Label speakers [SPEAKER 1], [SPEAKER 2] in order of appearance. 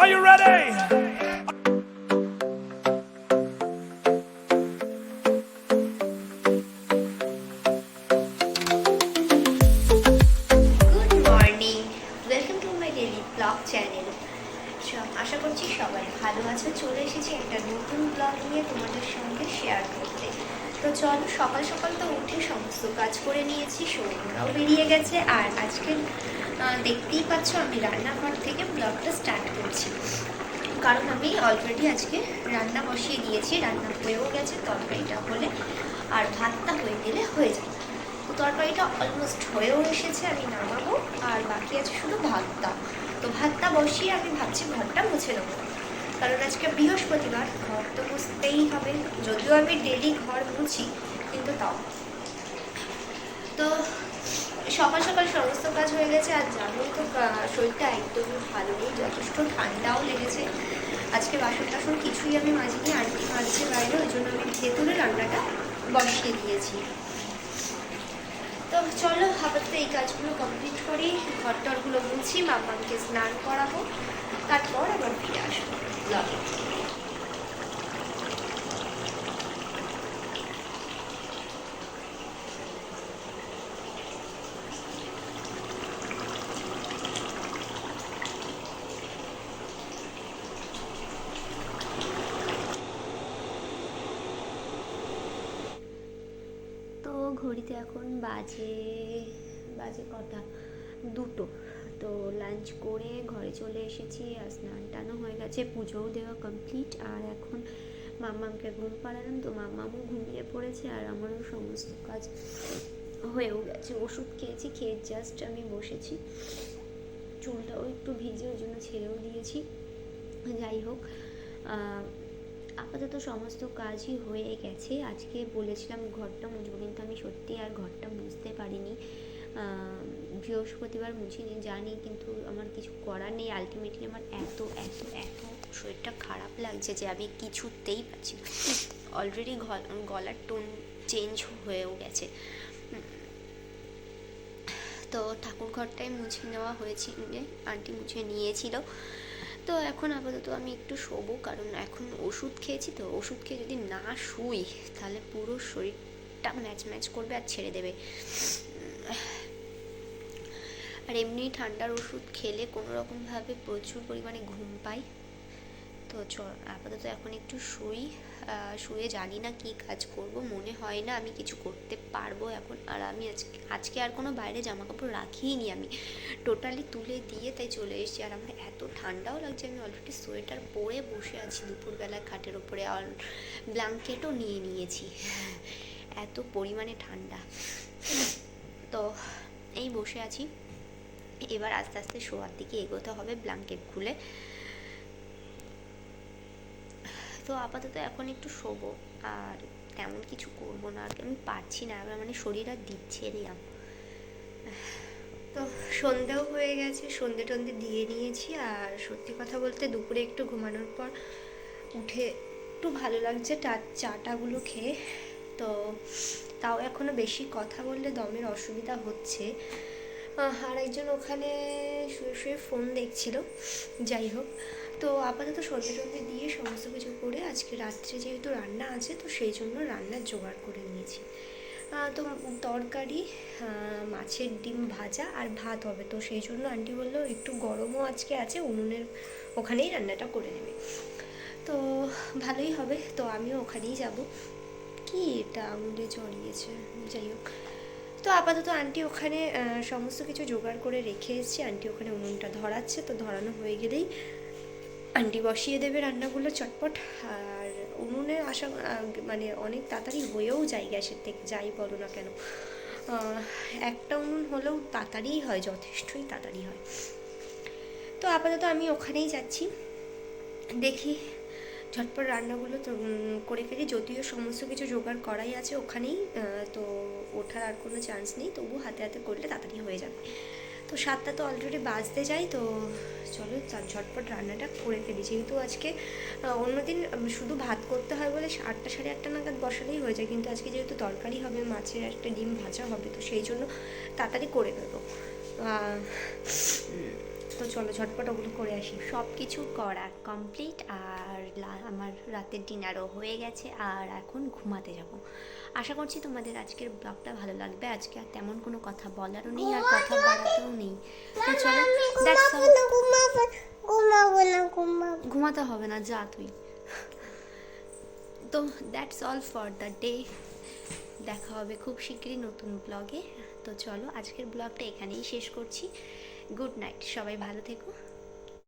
[SPEAKER 1] Are you ready?
[SPEAKER 2] Good morning, welcome to my daily blog channel. আশা করছি সবাই ভালো আছে। চলে এসেছি একটা নতুন ব্লগ নিয়ে তোমাদের সঙ্গে শেয়ার করতে। তো চলো, সকাল সকাল তো উঠে সমস্ত কাজ করে নিয়েছি, সৌরভরাও বেরিয়ে গেছে। আর আজকে দেখতেই পাচ্ছ আমি রান্নাঘর থেকে ব্লগটা স্টার্ট করছি, কারণ আমি অলরেডি আজকে রান্না বসিয়ে দিয়েছি। রান্না হয়েও গেছে, তরকারিটা হলে আর ভাতটা হয়ে গেলে হয়ে যাবে। তো তরকারিটা অলমোস্ট হয়েও এসেছে, আমি নামাবো। আর বাকি আছে শুধু ভাতটা। তো ভাতটা বসিয়ে আমি ভাবছি ঘরটা মুছে নেবো, কারণ আজকে বৃহস্পতিবার, ঘর তো মুছতেই হবে। যদিও আমি ডেলি ঘর মুছি, কিন্তু তাও। তো সকাল সকাল সমস্ত কাজ হয়ে গেছে। আর জানোই তো শরীরটা একদমই ভালো নেই, যথেষ্ট ঠান্ডাও লেগেছে। আজকে বাসন টাসন কিছুই আমি মাজিনি, আন্টি মাজছে বাইরে, ওই জন্য আমি ভেতরে রান্নাটা বসিয়ে দিয়েছি। তো চলো আপাতত এই কাজগুলো কমপ্লিট করি, ঘর টরগুলো মুছি, মামাকে স্নান করাবো, তারপর আবার ফিরে আসবো ব্লগে। তো ঘড়িতে এখন বাজে বাজে কটা, 2টো। তো লাঞ্চ করে ঘরে চলে এসেছি, আর স্নান টানও হয়ে গেছে, পুজোও দেওয়া কমপ্লিট। আর এখন মাম্মামকে ঘুম পাড়ালাম, তো মাম্মামও ঘুমিয়ে পড়েছে, আর আমারও সমস্ত কাজ হয়েও গেছে। ওষুধ খেয়েছি, খেয়ে জাস্ট আমি বসেছি। চুলটাও একটু ভিজে, ওই জন্য ছেড়েও দিয়েছি। যাই হোক, আপাতত সমস্ত কাজই হয়ে গেছে। আজকে বলেছিলাম ঘরটা মুছবো, কিন্তু আমি সত্যি আর ঘরটা মুছতে পারিনি। বৃহস্পতিবার মুছিনি জানি, কিন্তু আমার কিছু করার নেই। আলটিমেটলি আমার এত এত এত শরীরটা খারাপ লাগছে যে আমি কিছুতেই পারছি না। অলরেডি গলার টোন চেঞ্জ হয়েও গেছে। তো ঠাকুর ঘরটাই মুছে নেওয়া হয়েছিল, আন্টি মুছে নিয়েছিল। তো এখন আপাতত আমি একটু শোবো, কারণ এখন ওষুধ খেয়েছি। তো ওষুধ খেয়ে যদি না শুই, তাহলে পুরো শরীরটা ম্যাচ ম্যাচ করবে আর ছেড়ে দেবে। আর এমনি ঠান্ডার ওষুধ খেলে কোনো রকমভাবে প্রচুর পরিমাণে ঘুম পাই। তো আপাতত এখন একটু শুয়ে জানি না কি কাজ করব, মনে হয় না আমি কিছু করতে পারবো এখন। আর আমি আজকে আর কোনো বাইরে জামা কাপড় রাখিই নি, আমি টোটালি তুলে দিয়ে তাই চলে এসেছি। আর আমার এত ঠান্ডাও লাগছে, আমি অলরেডি সোয়েটার পরে বসে আছি দুপুরবেলায় খাটের ওপরে, আর ব্ল্যাঙ্কেটও নিয়ে নিয়েছি, এত পরিমাণে ঠান্ডা। তো এই বসে আছি, এবার আস্তে আস্তে শোয়ার দিকে এগোতে হবে ব্ল্যাঙ্কেট খুলে। তো আপাতত এখন একটু শোবো, আর তেমন কিছু করবো না। আর আমি পারছি না, এবার মানে শরীর আর দিচ্ছে না। তো সন্ধেও হয়ে গেছে, সন্ধে টন্ধে দিয়ে নিয়েছি। আর সত্যি কথা বলতে দুপুরে একটু ঘুমানোর পর উঠে একটু ভালো লাগছে চাটাগুলো খেয়ে। তো তাও এখনও বেশি কথা বললে দমের অসুবিধা হচ্ছে। আর একজন ওখানে শুয়ে শুয়ে ফোন দেখছিল। যাই হোক, তো আপাতত সন্ধে টন্ধে দিয়ে সমস্ত কিছু করে আজকে রাত্রে যেহেতু রান্না আছে, তো সেই জন্য রান্নার জোগাড় করে নিয়েছি। তো তরকারি, মাছের ডিম ভাজা আর ভাত হবে। তো সেই জন্য আন্টি বললো একটু গরমও আজকে আছে, উনুনের ওখানেই রান্নাটা করে নেবে। তো ভালোই হবে, তো আমিও ওখানেই যাব। কি এটা আঙুলে জড়িয়েছে, যাই হোক। তো আপাতত আন্টি ওখানে সমস্ত কিছু জোগাড় করে রেখে এসেছি। আন্টি ওখানে উনুনটা ধরাচ্ছে, তো ধরানো হয়ে গেলেই আন্টি বসিয়ে দেবে রান্নাগুলো চটপট। আর উনুনে আসা মানে অনেক তাড়াতাড়ি হয়েও যায় গ্যাসের থেকে, যাই বলো না কেন। একটা উনুন হলেও তাড়াতাড়িই হয়, যথেষ্টই তাড়াতাড়ি হয়। তো আপাতত আমি ওখানেই যাচ্ছি, দেখি ঝটপট রান্নাগুলো তো করে ফেলি। যদিও সমস্ত কিছু জোগাড় করাই আছে ওখানেই, তো ওঠার আর কোনো চান্স নেই, তবু হাতে হাতে করলে তাড়াতাড়ি হয়ে যাবে। তো 7টা তো অলরেডি বাজতে যায়, তো চলো ঝটপট রান্নাটা করে ফেলি। যেহেতু আজকে অন্যদিন শুধু ভাত করতে হয় বলে 8টা সাড়ে 8টা নাগাদ বসালেই হয়ে যায়, কিন্তু আজকে যেহেতু তরকারি হবে, মাছের একটা ডিম ভাজা হবে, তো সেই জন্য তাড়াতাড়ি করে দেবো। তো চলো ঝটপট ওগুলো করে আসি। সব কিছু করা কমপ্লিট, আর আমার রাতের ডিনারও হয়ে গেছে, আর এখন ঘুমাতে যাব। আশা করছি তোমাদের আজকের ব্লগটা ভালো লাগবে। আজকে আর তেমন কোনো কথা বলারও নেই, আর কথা বাড়াতেও নেই। তো চলো, ঘুমাতে হবে না, যা তুই। তো that's all for the day. দেখা হবে খুব শীঘ্রই নতুন ব্লগে। তো চলো আজকের ব্লগটা এখানেই শেষ করছি। গুড নাইট, সবাই ভালো থেকো।